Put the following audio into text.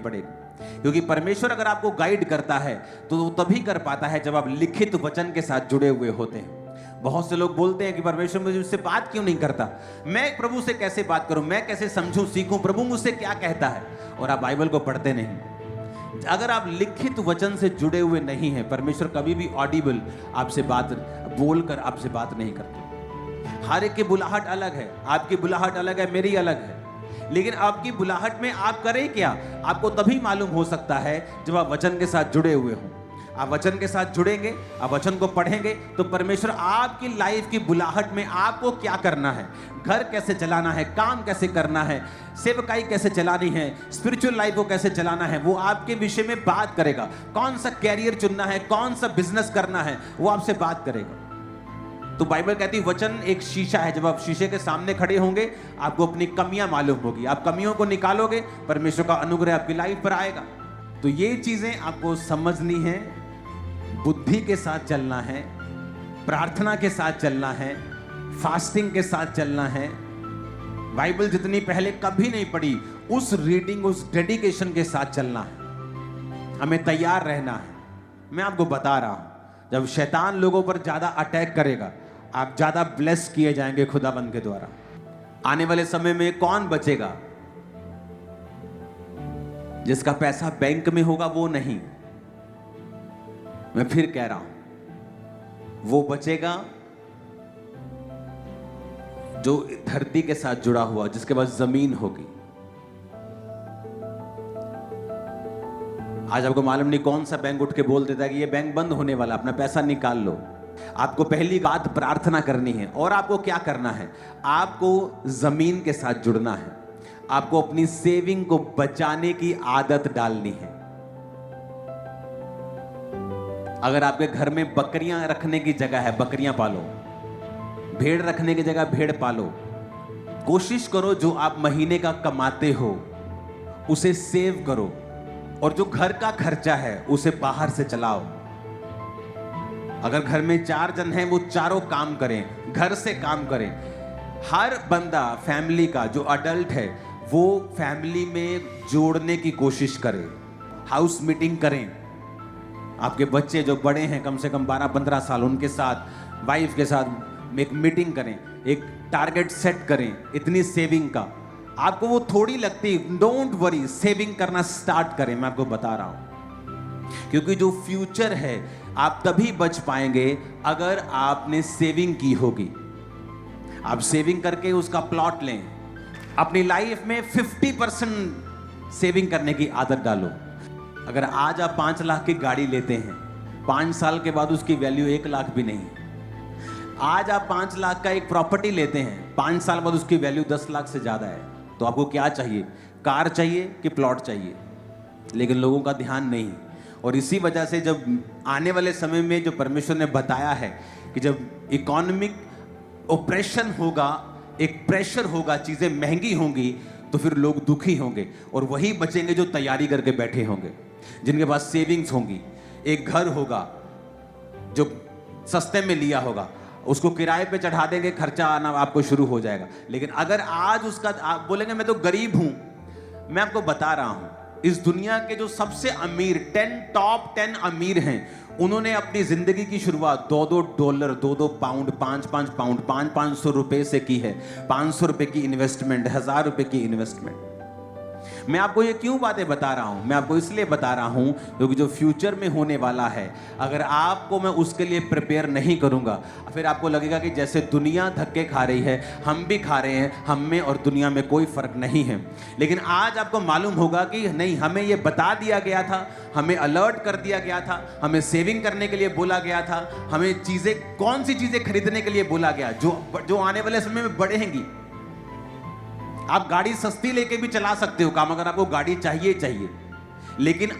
पड़ेगी। क्योंकि परमेश्वर अगर आपको गाइड करता है तो वो तभी कर पाता है जब आप लिखित वचन के साथ जुड़े हुए होते हैं। बहुत से लोग बोलते हैं कि परमेश्वर मुझे उससे बात क्यों नहीं करता, मैं प्रभु से कैसे बात करूं, मैं कैसे समझूं सीखूं, प्रभु मुझसे क्या कहता है, और आप बाइबल को पढ़ते नहीं। अगर आप लिखित वचन से जुड़े हुए नहीं हैं, परमेश्वर कभी भी ऑडिबल आपसे बात बोलकर आपसे बात नहीं करते। हर एक की बुलाहट अलग है, आपकी बुलाहट अलग है, मेरी अलग है, लेकिन आपकी बुलाहट में आप करें क्या, आपको तभी मालूम हो सकता है जब आप वचन के साथ जुड़े हुए हों। आप वचन के साथ जुड़ेंगे, आप वचन को पढ़ेंगे तो परमेश्वर आपकी लाइफ की बुलाहट में आपको क्या करना है, घर कैसे चलाना है, काम कैसे करना है, सेवकाई कैसे चलानी है, स्पिरिचुअल लाइफ को कैसे चलाना है, वो आपके विषय में बात करेगा। कौन सा कैरियर चुनना है, कौन सा बिजनेस करना है, वो आपसे बात करेगा। तो बाइबल कहती है वचन एक शीशा है, जब आप शीशे के सामने खड़े होंगे आपको अपनी कमियां मालूम होगी, आप कमियों को निकालोगे, परमेश्वर का अनुग्रह आपकी लाइफ पर आएगा। तो ये चीजें आपको समझनी है, बुद्धि के साथ चलना है, प्रार्थना के साथ चलना है, फास्टिंग के साथ चलना है। बाइबल जितनी पहले कभी नहीं पढ़ी उस रीडिंग, उस डेडिकेशन के साथ चलना है, हमें तैयार रहना है। मैं आपको बता रहा हूं, जब शैतान लोगों पर ज्यादा अटैक करेगा आप ज्यादा ब्लेस किए जाएंगे खुदाबंद के द्वारा। आने वाले समय में कौन बचेगा? जिसका पैसा बैंक में होगा वो नहीं, मैं फिर कह रहा हूं, वो बचेगा जो धरती के साथ जुड़ा हुआ, जिसके पास जमीन होगी। आज आपको मालूम नहीं कौन सा बैंक उठ के बोल देता है कि ये बैंक बंद होने वाला, अपना पैसा निकाल लो। आपको पहली बात प्रार्थना करनी है, और आपको क्या करना है, आपको जमीन के साथ जुड़ना है, आपको अपनी सेविंग को बचाने की आदत डालनी है। अगर आपके घर में बकरियां रखने की जगह है, बकरियां पालो, भेड़ रखने की जगह भेड़ पालो। कोशिश करो जो आप महीने का कमाते हो उसे सेव करो, और जो घर का खर्चा है उसे बाहर से चलाओ। अगर घर में 4 जन हैं वो चारों काम करें, घर से काम करें। हर बंदा फैमिली का जो अडल्ट है वो फैमिली में जोड़ने की कोशिश करे, हाउस मीटिंग करें। आपके बच्चे जो बड़े हैं कम से कम 12-15 साल, उनके साथ, वाइफ के साथ एक मीटिंग करें, एक टारगेट सेट करें इतनी सेविंग का। आपको वो थोड़ी लगती, डोंट वरी, सेविंग करना स्टार्ट करें। मैं आपको बता रहा हूं, क्योंकि जो फ्यूचर है आप तभी बच पाएंगे अगर आपने सेविंग की होगी। आप सेविंग करके उसका प्लॉट लें, अपनी लाइफ में 50% सेविंग करने की आदत डालो। अगर आज आप 5 लाख की गाड़ी लेते हैं, 5 साल के बाद उसकी वैल्यू 1 लाख भी नहीं। आज आप 5 लाख का एक प्रॉपर्टी लेते हैं, 5 साल बाद उसकी वैल्यू 10 लाख से ज्यादा है। तो आपको क्या चाहिए, कार चाहिए कि प्लॉट चाहिए? लेकिन लोगों का ध्यान नहीं। और इसी वजह से जब आने वाले समय में जो परमेश्वर ने बताया है कि जब इकोनॉमिक ऑपरेशन होगा, एक प्रेशर होगा, चीजें महंगी होंगी, तो फिर लोग दुखी होंगे, और वही बचेंगे जो तैयारी करके बैठे होंगे, जिनके पास सेविंग्स होंगी। एक घर होगा जो सस्ते में लिया होगा, उसको किराए पे चढ़ा देंगे, खर्चा आना आपको शुरू हो जाएगा। लेकिन अगर आज उसका आप बोलेंगे मैं तो गरीब हूं, मैं आपको बता रहा हूं, इस दुनिया के जो सबसे अमीर टॉप 10 अमीर हैं, उन्होंने अपनी जिंदगी की शुरुआत $2 पाउंड, 5 पाउंड, 500 रुपए से की है। 500 रुपए की इन्वेस्टमेंट, 1000 रुपए की इन्वेस्टमेंट। मैं आपको ये क्यों बातें बता रहा हूं? मैं आपको इसलिए बता रहा हूं क्योंकि जो फ्यूचर में होने वाला है, अगर आपको मैं उसके लिए प्रिपेयर नहीं करूंगा, फिर आपको लगेगा कि जैसे दुनिया धक्के खा रही है हम भी खा रहे हैं, हम में और दुनिया में कोई फर्क नहीं है। लेकिन आज आपको मालूम होगा कि नहीं, हमें ये बता दिया गया था, हमें अलर्ट कर दिया गया था, हमें सेविंग करने के लिए बोला गया था, हमें चीजें, कौन सी चीजें खरीदने के लिए बोला गया जो आने वाले समय में बढ़ेंगी। आप गाड़ी सस्ती लेके भी चला सकते हो काम, अगर आपको गाड़ी चाहिए, लेकिन